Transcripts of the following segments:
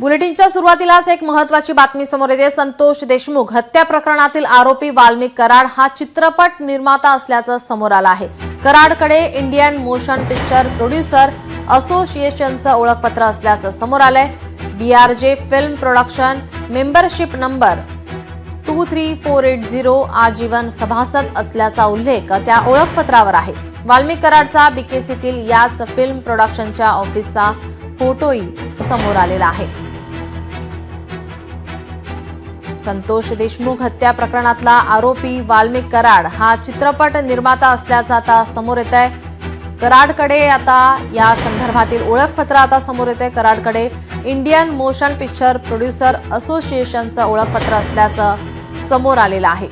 बुलेटिनच्या सुरुवातीलाच एक महत्त्वाची बातमी समोर येते। संतोष देशमुख हत्या प्रकरणातील आरोपी वाल्मिक कराड हा चित्रपट निर्माता असल्याचं समोर आलं आहे। कराडकडे इंडियन मोशन पिक्चर प्रोड्युसर असोसिएशनचं ओळखपत्र असल्याचं समोर आलंय। BRJ film production membership number 23480 आजीवन सभासद असल्याचा उल्लेख त्या ओळखपत्रावर आहे। वाल्मिक कराडचा BKCतील याच फिल्म प्रोडक्शनच्या ऑफिसचा फोटोही समोर आलेला आहे। संतोष देशमुख हत्या प्रकरणातला आरोपी वाल्मिक कराड हा चित्रपट निर्माता असल्याचं आता समोर येत आहे। कराडकडे आता या संदर्भातील ओळखपत्र आता समोर येते। कराडकडे इंडियन मोशन पिक्चर प्रोड्युसर असोसिएशनचं ओळखपत्र असल्याचं समोर आलेलं आहे।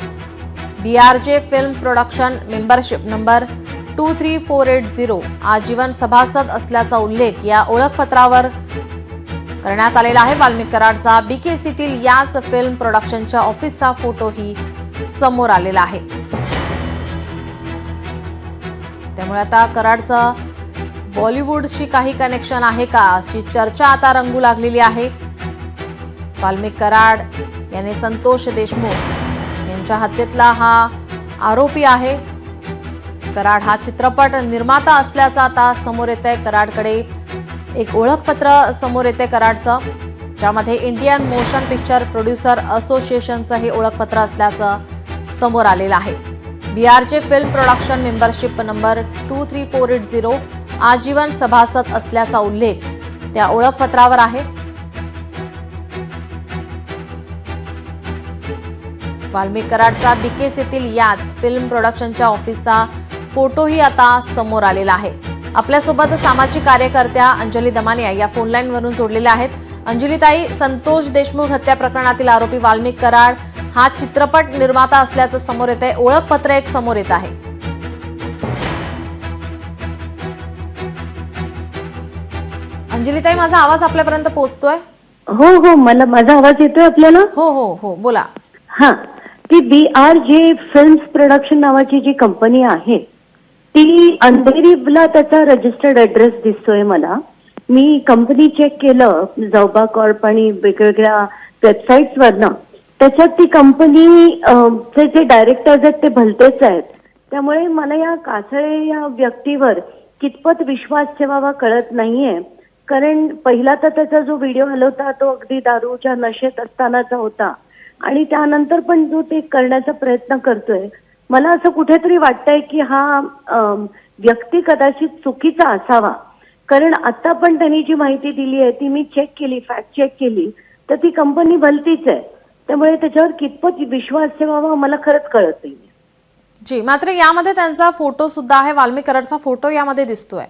BRJ film production membership number 23480 आजीवन सभासद असल्याचा उल्लेख या ओळखपत्रावर करण्यात आलेला आहे। वाल्मिक कराडचा BKCतील याच फिल्म प्रोडक्शनच्या ऑफिसचा फोटोही समोर आलेला आहे। त्यामुळे आता कराडचं बॉलिवूडशी काही कनेक्शन आहे का अशी चर्चा आता रंगू लागलेली आहे। वाल्मिक कराड याने संतोष देशमुख यांच्या हत्येतला हा आरोपी आहे। कराड हा चित्रपट निर्माता असल्याचं आता समोर येतंय। कराडकडे एक ओळखपत्र समोर येते कराडचं, ज्यामध्ये इंडियन मोशन पिक्चर प्रोड्युसर असोसिएशनचं हे ओळखपत्र असल्याचं समोर आलेलं आहे। BRJ film production membership number 23480 आजीवन सभासद असल्याचा उल्लेख त्या ओळखपत्रावर आहे। वाल्मिक कराडचा BKCतील याच फिल्म प्रोडक्शनच्या ऑफिसचा फोटोही आता समोर आलेला आहे। आपल्यासोबत सामाजिक कार्यकर्त्या अंजली दमानिया या फोन लाईन वरून जोडलेल्या आहेत। अंजलीताई, संतोष देशमुख हत्या प्रकरणातील आरोपी वाल्मिक कराड हा चित्रपट निर्माता असल्याचं समोर येत आहे। ओळखपत्र एक समोर येत आहे। अंजलीताई, माझा आवाज आपल्यापर्यंत पोहोचतोय? हो हो, मला माझा आवाज येतोय आपल्याला? हो हो हो, बोला। हा, ती BRJ फिल्म्स प्रोडक्शन नावाची जी कंपनी आहे ती अंधेरीला त्याचा रजिस्टर्ड ऍड्रेस दिसतोय मला। मी कंपनी चेक केलं जॉबा कॉर्प आणि वेगवेगळ्या वेबसाईट्स वरनं, त्याच्यात ती कंपनी जे डायरेक्टर्स आहेत ते भलतेच आहेत। त्यामुळे मला या कासळे या व्यक्तीवर कितपत विश्वास ठेवावा कळत नाहीये। कारण पहिला तर त्याचा जो व्हिडिओ आला होता तो अगदी दारूच्या नशेत असतानाचा होता आणि त्यानंतर पण जो ते करण्याचा प्रयत्न करतोय, मला असं कुठेतरी वाटतंय की हा व्यक्ती कदाचित चुकीचा असावा। कारण आता पण त्यांनी जी माहिती दिली आहे ती मी चेक केली, फॅक्ट चेक केली, तर ती कंपनी भलतीच आहे। त्यामुळे त्याच्यावर कितपत विश्वास ठेवावा मला खरंच कळत नाही। जी, मात्र यामध्ये त्यांचा फोटो सुद्धा आहे, वाल्मिक कराडचा फोटो यामध्ये दिसतोय।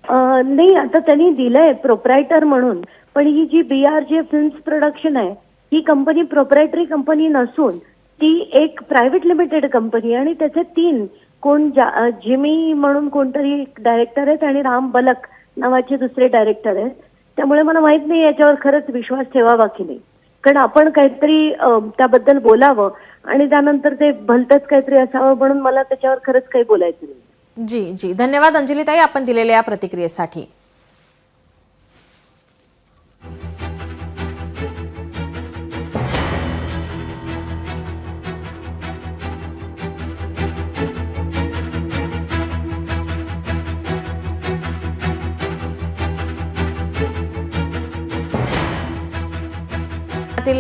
नाही, आता त्यांनी दिलंय प्रोप्रायटर म्हणून, पण ही जी BRJ फिल्म्स प्रोडक्शन आहे ही कंपनी प्रोप्रायटरी कंपनी नसून ती एक प्रायव्हेट लिमिटेड कंपनी आणि त्याचे 3 कोण जिमी म्हणून कोणतरी डायरेक्टर आहेत आणि राम बलक नावाचे दुसरे डायरेक्टर आहेत। त्यामुळे मला माहित नाही याच्यावर खरंच विश्वास ठेवावा की नाही, कारण आपण काहीतरी त्याबद्दल बोलावं आणि त्यानंतर ते भलतंच काहीतरी असावं, म्हणून मला त्याच्यावर खरंच काही बोलायचं नाही। जी जी, धन्यवाद अंजलीताई आपण दिलेल्या प्रतिक्रियेसाठी।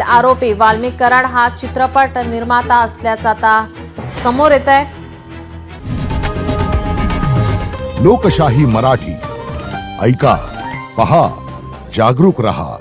आरोपी वाल्मिक कराड हा चित्रपट निर्माता असल्याचं आता समोर येत आहे। लोकशाही मराठी ऐका, पहा, जागरूक रहा।